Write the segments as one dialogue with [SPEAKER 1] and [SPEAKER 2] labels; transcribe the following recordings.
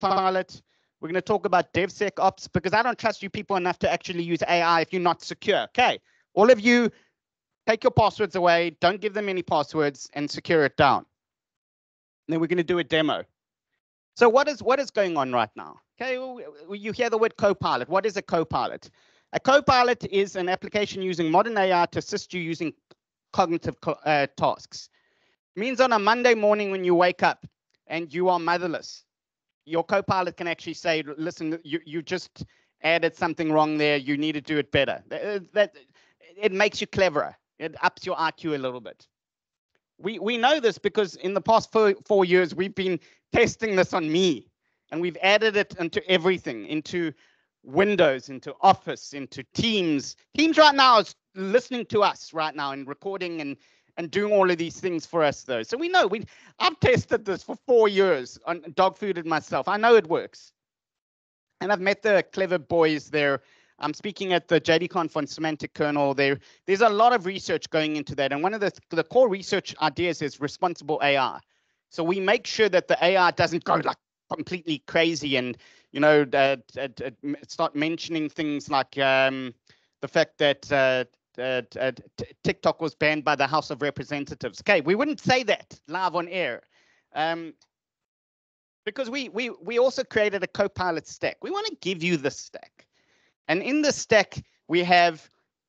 [SPEAKER 1] Copilot. We're going to talk about DevSecOps, because I don't trust you people enough to actually use AI if you're not secure. Okay, all of you, take your passwords away, don't give them any passwords, and secure it down. And then we're going to do a demo. So what is going on right now? Okay, you hear the word Copilot. What is a Copilot? A Copilot is an application using modern AI to assist you using cognitive tasks. It means on a Monday morning when you wake up and you are motherless, your Copilot can actually say, listen, you just added something wrong there. You need to do it better. It makes you cleverer. It ups your IQ a little bit. We know this because in the past 4 years, we've been testing this on me, and we've added it into everything, into Windows, into Office, into Teams. Teams right now is listening to us right now and recording and doing all of these things for us, though. So we know, I've tested this for 4 years on dog fooded myself. I know it works. And I've met the clever boys there. I'm speaking at the JDConf on semantic kernel. There's a lot of research going into that. And one of the core research ideas is responsible AI. So we make sure that the AI doesn't go like completely crazy and, you know, start mentioning things like the fact that TikTok was banned by the House of Representatives. Okay, we wouldn't say that live on air. Because we also created a Copilot stack. We want to give you the stack. And in the stack, we have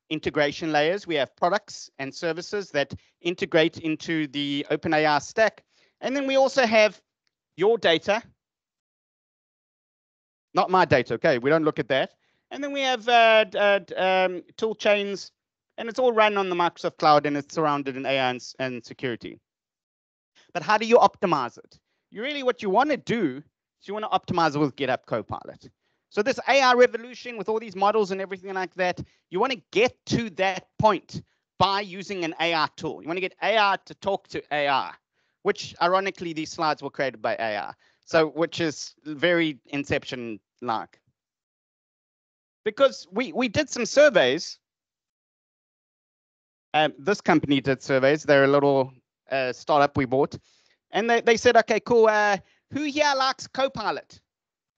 [SPEAKER 1] integration layers. We have products and services that integrate into the OpenAI stack. And then we also have your data, not my data. Okay, we don't look at that. And then we have tool chains, and it's all run on the Microsoft Cloud, and it's surrounded in AI and security. But how do you optimize it? What you want to do is you want to optimize it with GitHub Copilot. So this AI revolution with all these models and everything like that, you want to get to that point by using an AI tool. You want to get AI to talk to AI, which ironically, these slides were created by AI. So which is very Inception-like. Because we did some surveys. This company did surveys. They're a little startup we bought. And they said, okay, cool. Who here likes Copilot?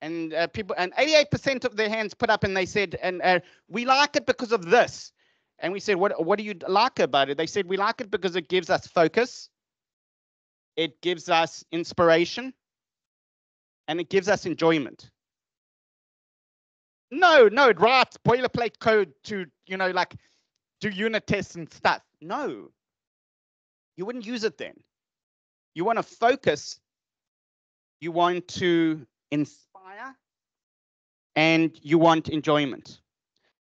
[SPEAKER 1] And people, and 88% of their hands put up, and they said, and we like it because of this. And we said, what do you like about it? They said, we like it because it gives us focus, it gives us inspiration, and it gives us enjoyment. No, it writes boilerplate code to, you know, like do unit tests and stuff. No, you wouldn't use it then. You want to focus, you want to inspire, and you want enjoyment.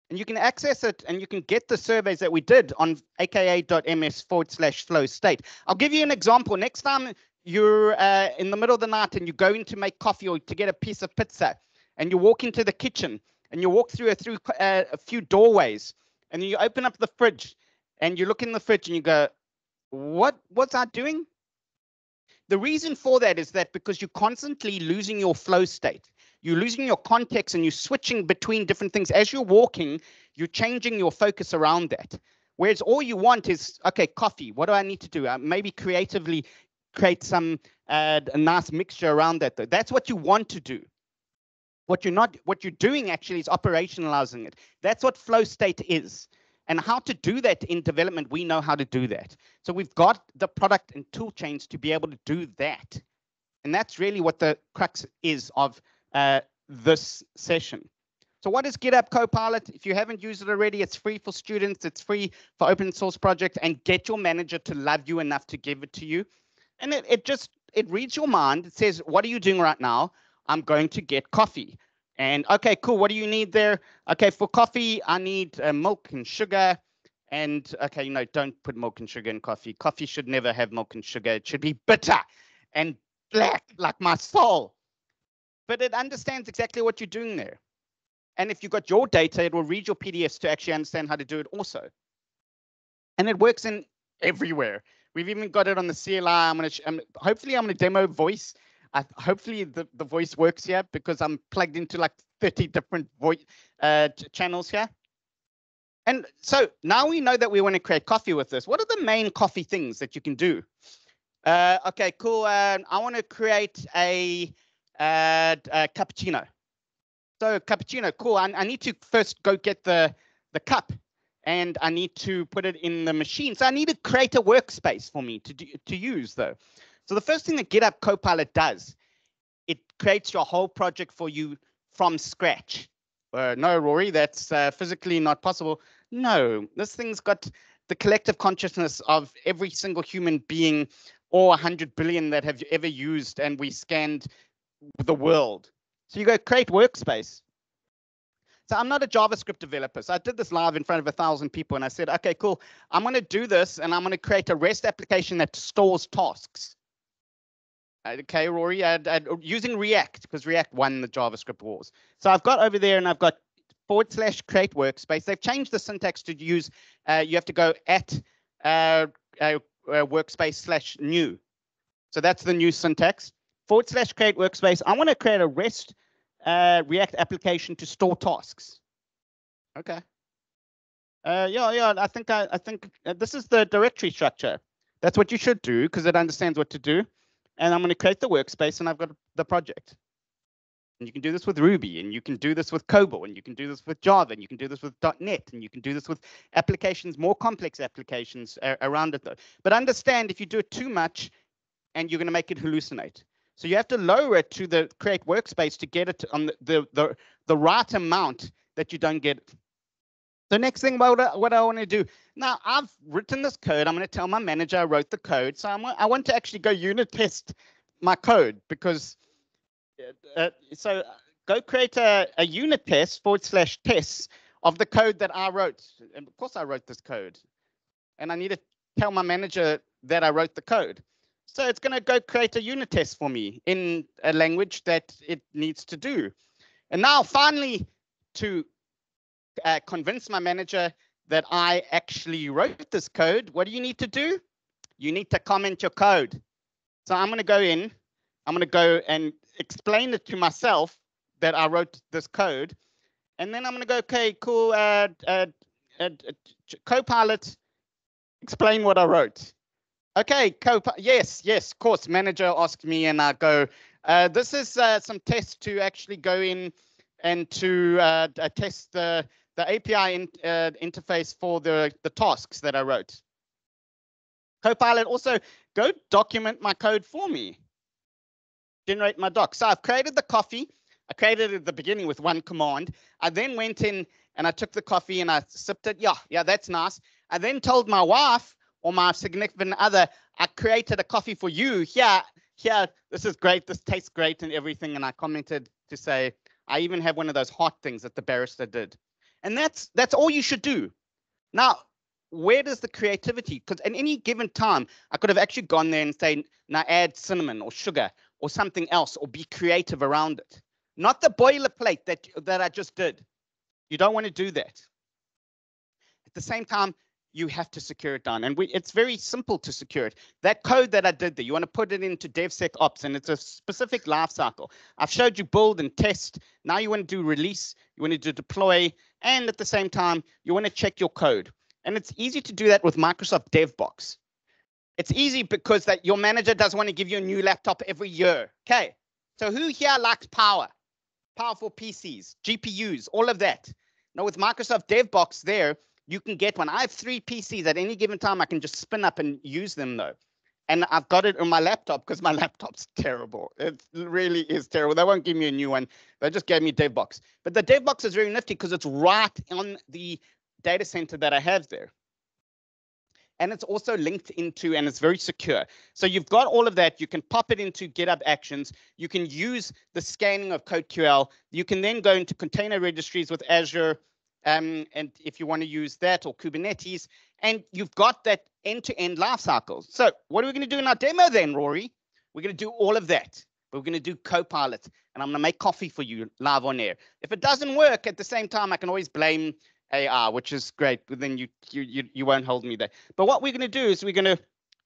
[SPEAKER 1] And you can access it, and you can get the surveys that we did on aka.ms/flow state. I'll give you an example. Next time you're in the middle of the night and you're going to make coffee or to get a piece of pizza, and you walk into the kitchen and you walk through a few doorways, and then you open up the fridge and you look in the fridge and you go, what's I doing? The reason for that is that because you're constantly losing your flow state. You're losing your context and you're switching between different things. As you're walking, you're changing your focus around that. Whereas all you want is, okay, coffee. What do I need to do? Maybe creatively create some a nice mixture around that. That's what you want to do. What you're doing actually is operationalizing it. That's what flow state is. And how to do that in development, we know how to do that. So we've got the product and tool chains to be able to do that. And that's really what the crux is of this session. So what is GitHub Copilot? If you haven't used it already, it's free for students. It's free for open source projects. And get your manager to love you enough to give it to you. And it reads your mind. It says, what are you doing right now? I'm going to get coffee. And okay, cool. What do you need there? Okay, for coffee, I need milk and sugar. And okay, you know, don't put milk and sugar in coffee. Coffee should never have milk and sugar. It should be bitter and black like my soul. But it understands exactly what you're doing there. And if you've got your data, it will read your PDFs to actually understand how to do it also. And it works in everywhere. We've even got it on the CLI. Hopefully I'm going to demo voice. Hopefully the voice works here because I'm plugged into like 30 different voice channels here. And so now we know that we want to create coffee with this. What are the main coffee things that you can do? Okay, cool. I want to create a cappuccino. So cappuccino, cool. I need to first go get the cup, and I need to put it in the machine. So I need to create a workspace for me to use though. So the first thing that GitHub Copilot does, it creates your whole project for you from scratch. No, Rory, that's physically not possible. No, this thing's got the collective consciousness of every single human being, or 100 billion that have ever used, and we scanned the world. So you go create workspace. So I'm not a JavaScript developer. So I did this live in front of 1,000 people, and I said, okay, cool. I'm going to do this, and I'm going to create a REST application that stores tasks. Okay, Rory, using React, because React won the JavaScript wars. So I've got over there, and I've got / create workspace. They've changed the syntax to use, you have to go at workspace / new. So that's the new syntax. / create workspace. I want to create a REST React application to store tasks. Okay. Yeah. I think this is the directory structure. That's what you should do because it understands what to do. And I'm going to create the workspace, and I've got the project. And you can do this with Ruby, and you can do this with COBOL, and you can do this with Java, and you can do this with .NET, and you can do this with applications, more complex applications around it though. But understand, if you do it too much, and you're going to make it hallucinate. So you have to lower it to the create workspace to get it on the right amount that you don't get it. The next thing, what I want to do, now I've written this code. I'm going to tell my manager I wrote the code. So I want to actually go unit test my code, because so go create a unit test / tests of the code that I wrote. And of course I wrote this code, and I need to tell my manager that I wrote the code. So it's going to go create a unit test for me in a language that it needs to do. And now finally, to convince my manager that I actually wrote this code, what do you need to do? You need to comment your code. So I'm going to go in, I'm going to go and explain it to myself that I wrote this code. And then I'm going to go, okay, cool, Copilot, explain what I wrote. Okay, yes, of course, manager asked me, and I go, this is some tests to actually go in and to test the API interface for the tasks that I wrote. Copilot, also go document my code for me. Generate my doc. So I've created the coffee. I created it at the beginning with one command. I then went in and I took the coffee and I sipped it. Yeah, that's nice. I then told my wife or my significant other, I created a coffee for you. Here, this is great. This tastes great and everything. And I commented to say, I even have one of those hot things that the barista did. And that's all you should do. Now, where does the creativity? Because at any given time, I could have actually gone there and say, now add cinnamon or sugar or something else, or be creative around it. Not the boilerplate that I just did. You don't want to do that. At the same time, you have to secure it down. And it's very simple to secure it. That code that I did there, you want to put it into DevSecOps, and it's a specific life cycle. I've showed you build and test. Now you want to do release, you want to do deploy, and at the same time, you want to check your code. And it's easy to do that with Microsoft DevBox. It's easy because that your manager doesn't want to give you a new laptop every year. Okay, so who here likes power? Powerful PCs, GPUs, all of that. Now with Microsoft DevBox there, you can get one. I have 3 PCs at any given time. I can just spin up and use them though. And I've got it on my laptop because my laptop's terrible. It really is terrible. They won't give me a new one. They just gave me DevBox. But the DevBox is very nifty because it's right on the data center that I have there. And it's also linked into, and it's very secure. So you've got all of that. You can pop it into GitHub Actions. You can use the scanning of CodeQL. You can then go into container registries with Azure, and if you want to use that, or Kubernetes, and you've got that end-to-end lifecycle. So what are we going to do in our demo then, Rory? We're going to do all of that. We're going to do Copilot, and I'm going to make coffee for you live on air. If it doesn't work at the same time, I can always blame AI, which is great, but then you won't hold me there. But what we're going to do is we're going to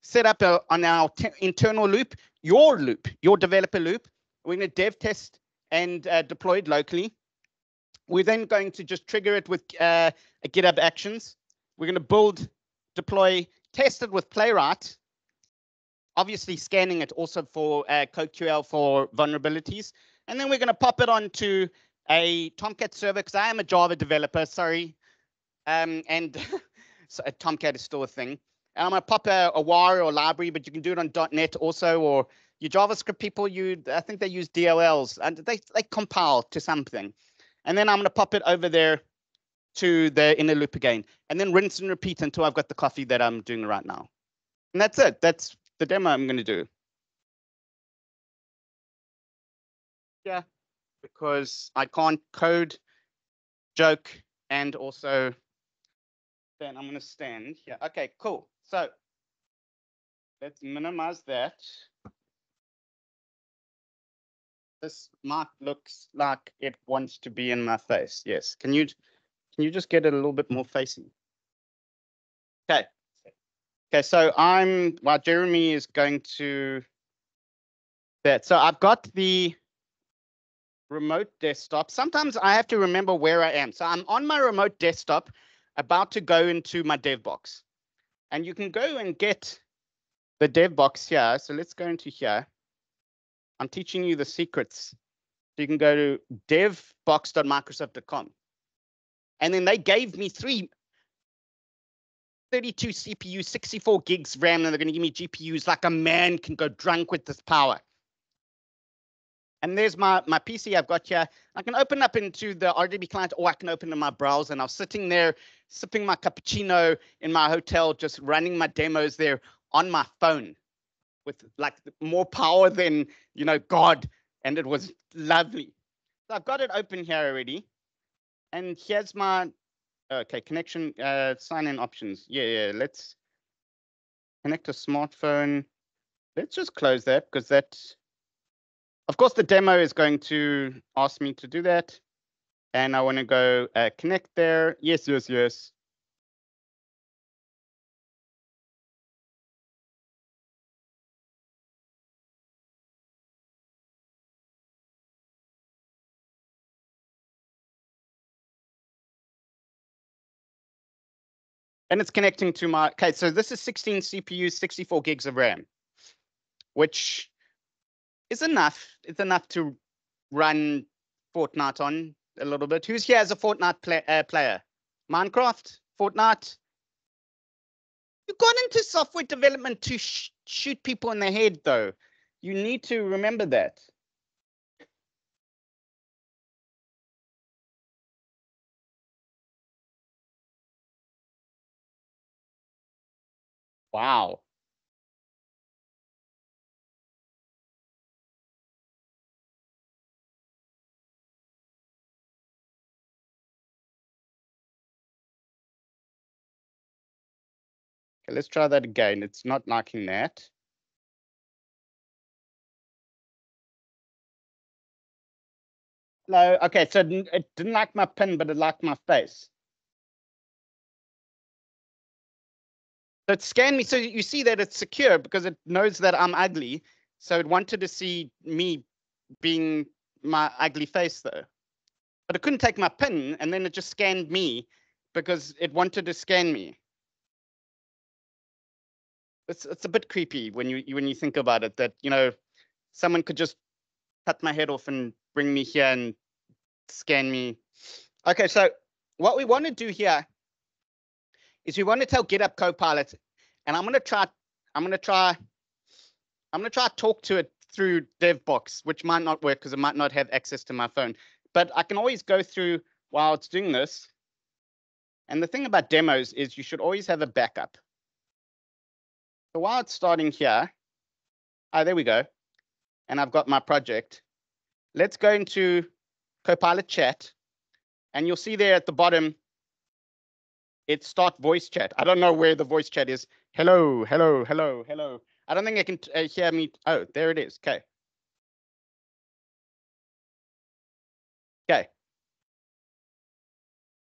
[SPEAKER 1] set up on our internal loop, your developer loop. We're going to dev test and deploy it locally. We're then going to just trigger it with a GitHub Actions. We're going to build, deploy, test it with Playwright. obviously scanning it also for CodeQL for vulnerabilities. And then we're going to pop it onto a Tomcat server because I am a Java developer, sorry. And so a Tomcat is still a thing. And I'm going to pop a WAR or library, but you can do it on .NET also, or your JavaScript people, I think they use DLLs, and they compile to something. And then I'm going to pop it over there to the inner loop again, and then rinse and repeat until I've got the coffee that I'm doing right now. And that's it. That's the demo I'm going to do. Yeah, because I can't code, joke, and also then I'm going to stand here. Okay, cool. So let's minimize that. This mark looks like it wants to be in my face. Yes. Can you just get it a little bit more facing? Okay. Okay, so while Jeremy is going to that. So I've got the remote desktop. Sometimes I have to remember where I am. So I'm on my remote desktop, about to go into my dev box. And you can go and get the dev box here. So let's go into here. I'm teaching you the secrets. So you can go to devbox.microsoft.com. And then they gave me 32 CPUs, 64 gigs RAM, and they're going to give me GPUs like a man can go drunk with this power. And there's my PC I've got here. I can open up into the RDB client, or I can open in my browser. And I was sitting there sipping my cappuccino in my hotel, just running my demos there on my phone with like more power than, God. And it was lovely. So I've got it open here already. And here's my, okay, connection, sign-in options. Yeah, let's connect a smartphone. Let's just close that because that's, of course, the demo is going to ask me to do that. And I want to go connect there. Yes. And it's connecting to my, okay, so this is 16 CPUs, 64 gigs of RAM, which is enough. It's enough to run Fortnite on a little bit. Who's here as a Fortnite player? Minecraft? Fortnite? You got into software development to shoot people in the head, though. You need to remember that. Wow. Okay, let's try that again. It's not liking that. No, okay, so it didn't like my pin, but it liked my face. So it scanned me. So you see that it's secure because it knows that I'm ugly. So it wanted to see me being my ugly face, though. But it couldn't take my pin, and then it just scanned me because it wanted to scan me. It's a bit creepy when you think about it, that someone could just cut my head off and bring me here and scan me. Okay, so what we want to do here is we want to tell GitHub Copilot, and I'm gonna try talk to it through DevBox, which might not work because it might not have access to my phone. But I can always go through while it's doing this. And the thing about demos is you should always have a backup. So while it's starting here, there we go. And I've got my project. Let's go into Copilot Chat. And you'll see there at the bottom, it's start voice chat. I don't know where the voice chat is. Hello. I don't think I can hear me. Oh, there it is. Okay. Okay.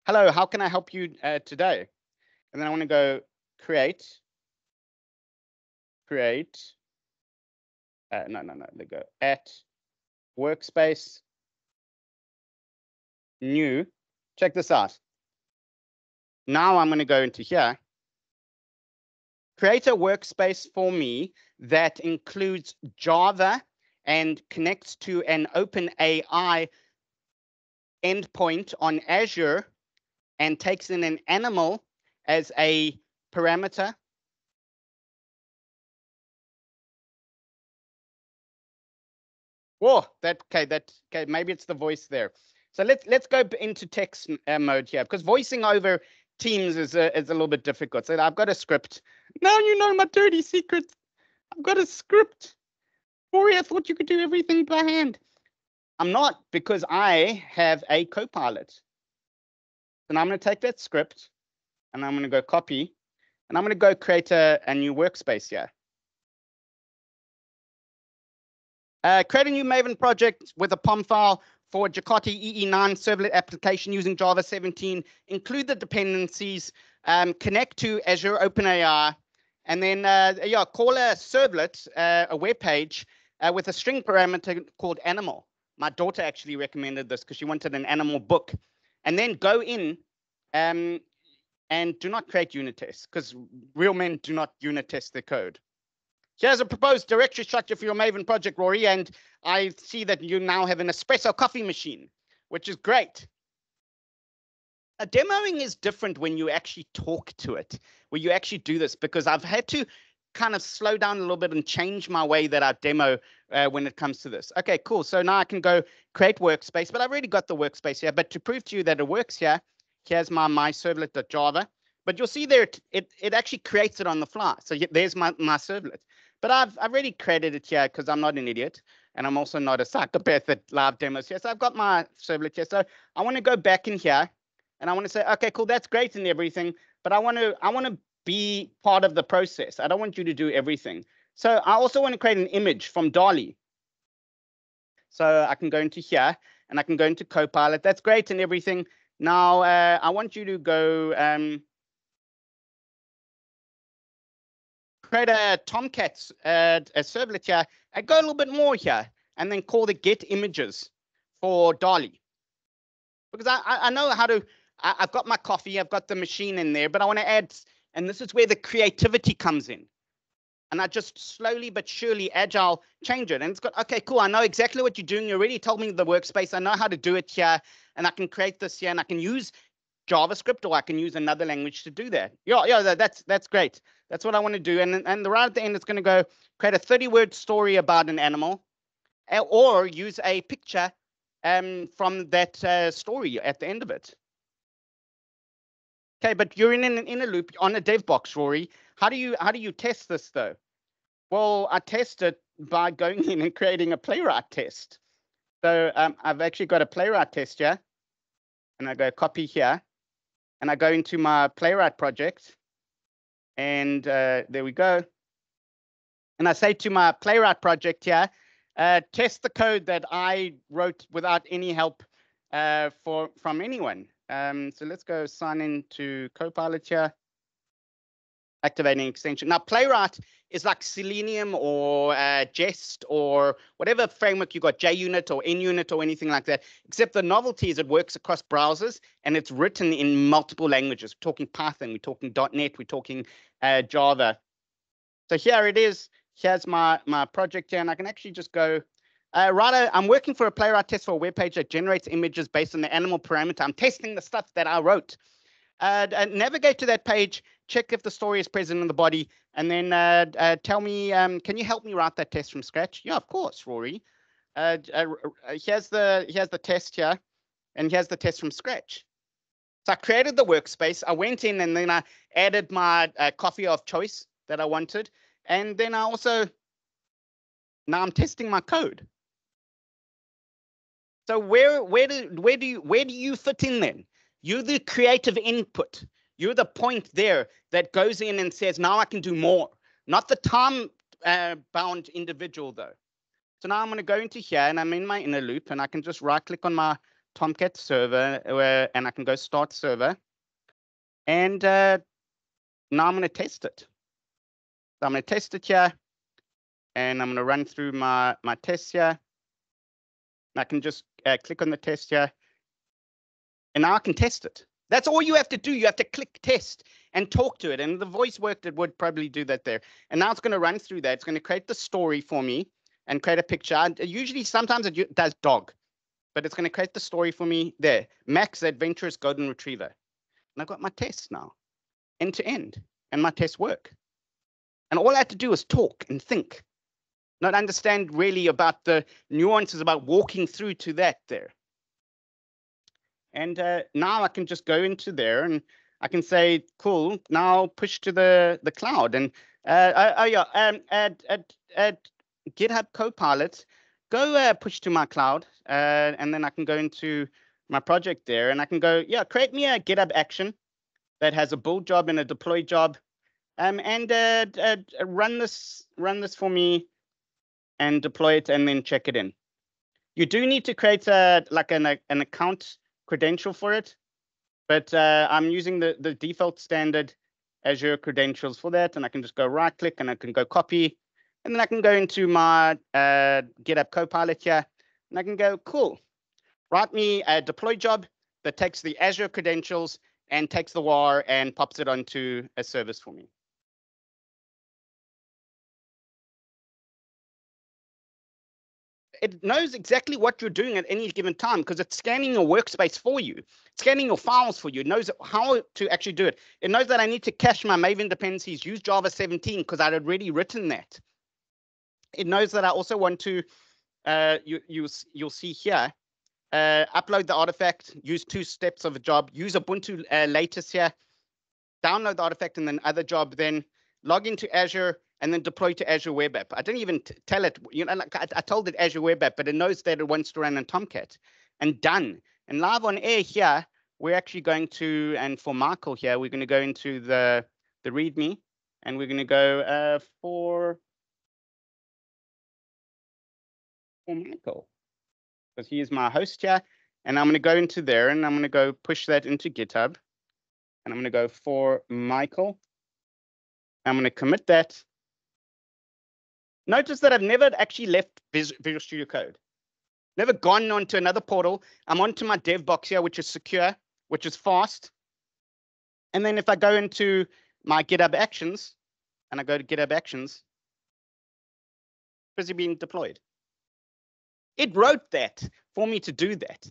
[SPEAKER 1] Hello, how can I help you today? And then I want to go create. No. They go at workspace, new. Check this out. Now I'm going to go into here, create a workspace for me that includes Java and connects to an OpenAI endpoint on Azure and takes in an animal as a parameter. Whoa, okay, maybe it's the voice there. So let's go into text mode here, because voicing over Teams is a little bit difficult. So I've got a script. Now you know my dirty secret. I've got a script. Rory, I thought you could do everything by hand. I'm not, because I have a Copilot. So now I'm going to take that script and I'm going to go copy, and I'm going to go create a new workspace here. Create a new Maven project with a POM file for Jakarta EE9 servlet application using Java 17. Include the dependencies, connect to Azure OpenAI, and then call a servlet, a web page with a string parameter called animal. My daughter actually recommended this because she wanted an animal book. And then go in and do not create unit tests, because real men do not unit test their code. Here's a proposed directory structure for your Maven project, Rory, and I see that you now have an espresso coffee machine, which is great. Demoing is different when you actually talk to it, where you actually do this, because I've had to kind of slow down a little bit and change my way that I demo when it comes to this. Okay, cool. So now I can go create workspace, but I've already got the workspace here. But to prove to you that it works here, here's my servlet.java. But you'll see there, it actually creates it on the fly. So there's my servlet. But I've already created it here because I'm not an idiot, and I'm also not a psychopath at live demos here. So I've got my servlet here. So I want to go back in here, and I want to say, okay, cool, that's great and everything, but I want to be part of the process. I don't want you to do everything. So I also want to create an image from DALL-E. So I can go into here, and I can go into Copilot. That's great and everything. Now I want you to go create a Tomcat a servlet here, and go a little bit more here, and then call the get images for DALL-E. Because I know how to, I've got my coffee, I've got the machine in there, but I want to add, and this is where the creativity comes in. And I just slowly but surely agile change it. And it's got, okay, cool, I know exactly what you're doing. You already told me the workspace. I know how to do it here, and I can create this here, and I can use JavaScript, or I can use another language to do that. Yeah, that's great. That's what I want to do. And right at the end, it's going to go create a 30-word story about an animal, or use a picture from that story at the end of it. Okay, but you're in a loop on a dev box, Rory. How do you test this though? Well, I test it by going in and creating a playwright test. So I've actually got a playwright test here, and I go copy here, and I go into my playwright project, and there we go. And I say to my playwright project here, test the code that I wrote without any help from anyone. So let's go sign into Copilot here, activating extension. Now, Playwright is like Selenium or Jest or whatever framework you got, JUnit or NUnit or anything like that, except the novelty is it works across browsers and it's written in multiple languages. We're talking Python, we're talking .NET, we're talking Java. So here it is. Here's my project here, and I can actually just go, I'm working for a Playwright test for a web page that generates images based on the animal parameter. I'm testing the stuff that I wrote. Navigate to that page, check if the story is present in the body, and then tell me, can you help me write that test from scratch? Yeah, of course, Rory. Here's the test here, and here's the test from scratch. So I created the workspace. I went in, and then I added my coffee of choice that I wanted, and then I also, now I'm testing my code. So where do you fit in then? You're the creative input. You're the point there that goes in and says, now I can do more. Not the time-bound individual, though. So now I'm going to go into here, and I'm in my inner loop, and I can just right-click on my Tomcat server, and I can go Start Server. And now I'm going to test it. So I'm going to test it here, and I'm going to run through my tests here. I can just click on the test here, and now I can test it. That's all you have to do. You have to click test, and talk to it. And the voice worked, it would probably do that there. And now it's going to run through that. It's going to create the story for me and create a picture. Usually, sometimes it does dog, but it's going to create the story for me there. Max, the adventurous golden retriever. And I've got my tests now, end to end, and my tests work. And all I had to do was talk and think, not understand really about the nuances about walking through to that there. And now I can just go into there and I can say, cool, now push to the cloud. And at GitHub Copilot, go push to my cloud. And then I can go into my project there and I can go, yeah, create me a GitHub action that has a build job and a deploy job. And run this for me and deploy it and then check it in. You do need to create like an account credential for it, but I'm using the default standard Azure credentials for that, and I can just go right click and I can go copy, and then I can go into my GitHub Copilot here, and I can go, cool, write me a deploy job that takes the Azure credentials and takes the WAR and pops it onto a service for me. It knows exactly what you're doing at any given time because it's scanning your workspace for you, scanning your files for you. It knows how to actually do it. It knows that I need to cache my Maven dependencies, use Java 17 because I'd already written that. It knows that I also want to, you'll see here, upload the artifact, use 2 steps of a job, use Ubuntu latest here, download the artifact and then other job, then log into Azure, and then deploy to Azure Web App. I didn't even tell it, like I told it Azure Web App, but it knows that it wants to run on Tomcat, and done. And live on air here, we're actually going to, and for Michael here, we're going to go into the README, and we're going to go for Michael, because he is my host here, and I'm going to go into there, and I'm going to go push that into GitHub, and I'm going to go for Michael. I'm going to commit that. Notice that I've never actually left Visual Studio Code. Never gone on to another portal. I'm onto my dev box here, which is secure, which is fast. And then if I go into my GitHub Actions, and I go to GitHub Actions, busy being deployed. It wrote that for me to do that.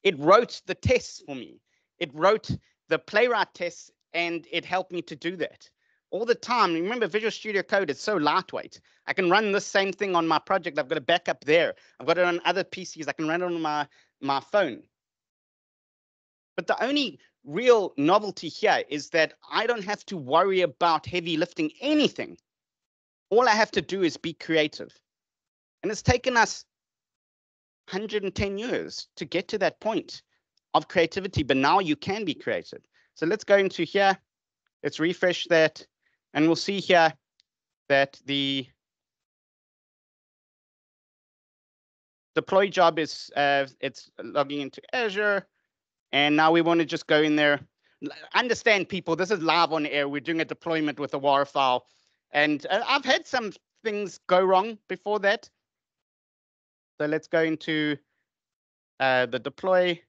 [SPEAKER 1] It wrote the tests for me. It wrote the playwright tests, and it helped me to do that. All the time. Remember, Visual Studio Code is so lightweight. I can run this same thing on my project. I've got a backup there. I've got it on other PCs. I can run it on my phone. But the only real novelty here is that I don't have to worry about heavy lifting anything. All I have to do is be creative. And it's taken us 110 years to get to that point of creativity, but now you can be creative. So let's go into here. Let's refresh that. And we'll see here that the deploy job is it's logging into Azure. And now we want to just go in there. Understand, people, this is live on air. We're doing a deployment with a WAR file. And I've had some things go wrong before that. So let's go into the deploy.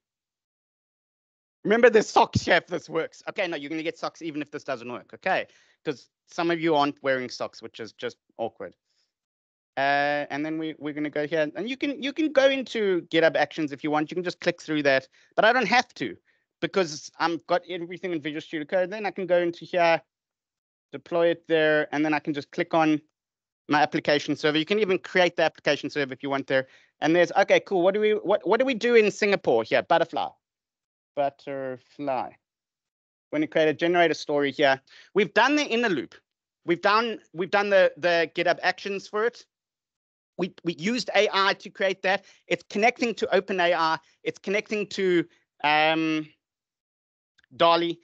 [SPEAKER 1] Remember, there's socks here if this works. Okay, no, you're going to get socks even if this doesn't work. Okay, because some of you aren't wearing socks, which is just awkward. And then we're going to go here, and you can go into GitHub Actions if you want. You can just click through that, but I don't have to because I've got everything in Visual Studio Code. Then I can go into here, deploy it there, and then I can just click on my application server. You can even create the application server if you want there. And there's, okay, cool. What do we do in Singapore here? Butterfly. When you create a generator story here, we've done the inner loop. We've done the GitHub Actions for it. We used AI to create that. It's connecting to OpenAI. It's connecting to DALL-E.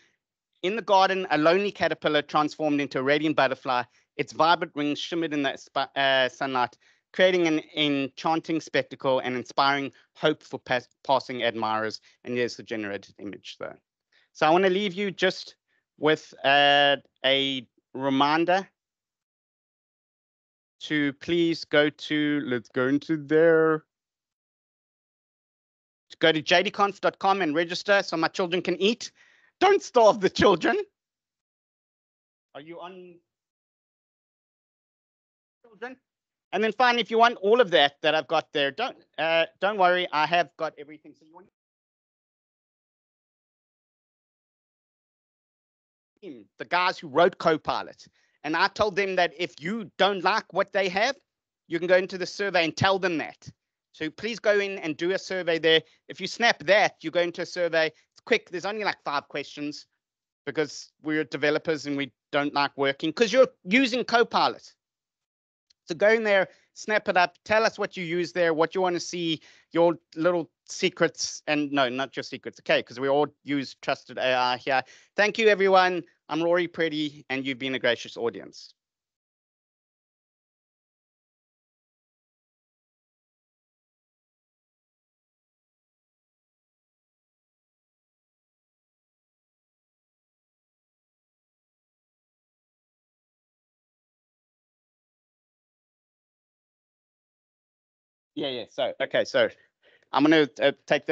[SPEAKER 1] In the garden, a lonely caterpillar transformed into a radiant butterfly. Its vibrant wings shimmered in the sunlight, creating an enchanting spectacle and inspiring hope for passing admirers. And here's the generated image there. So I want to leave you just with a reminder to please go to, let's go into there. Go to jdconf.com and register so my children can eat. Don't starve the children. Are you on children? And then finally, if you want all of that I've got there, don't worry, I have got everything. So you want the guys who wrote Copilot, and I told them that if you don't like what they have, you can go into the survey and tell them that. So please go in and do a survey there. If you snap that, you go into a survey. It's quick. There's only like 5 questions because we're developers and we don't like working because you're using Copilot. So go in there, snap it up, tell us what you use there, what you want to see, your little secrets, and no, not your secrets, okay, because we all use trusted AI here. Thank you, everyone. I'm Rory Pretty, and you've been a gracious audience. Yeah. So, okay, so I'm going to take that.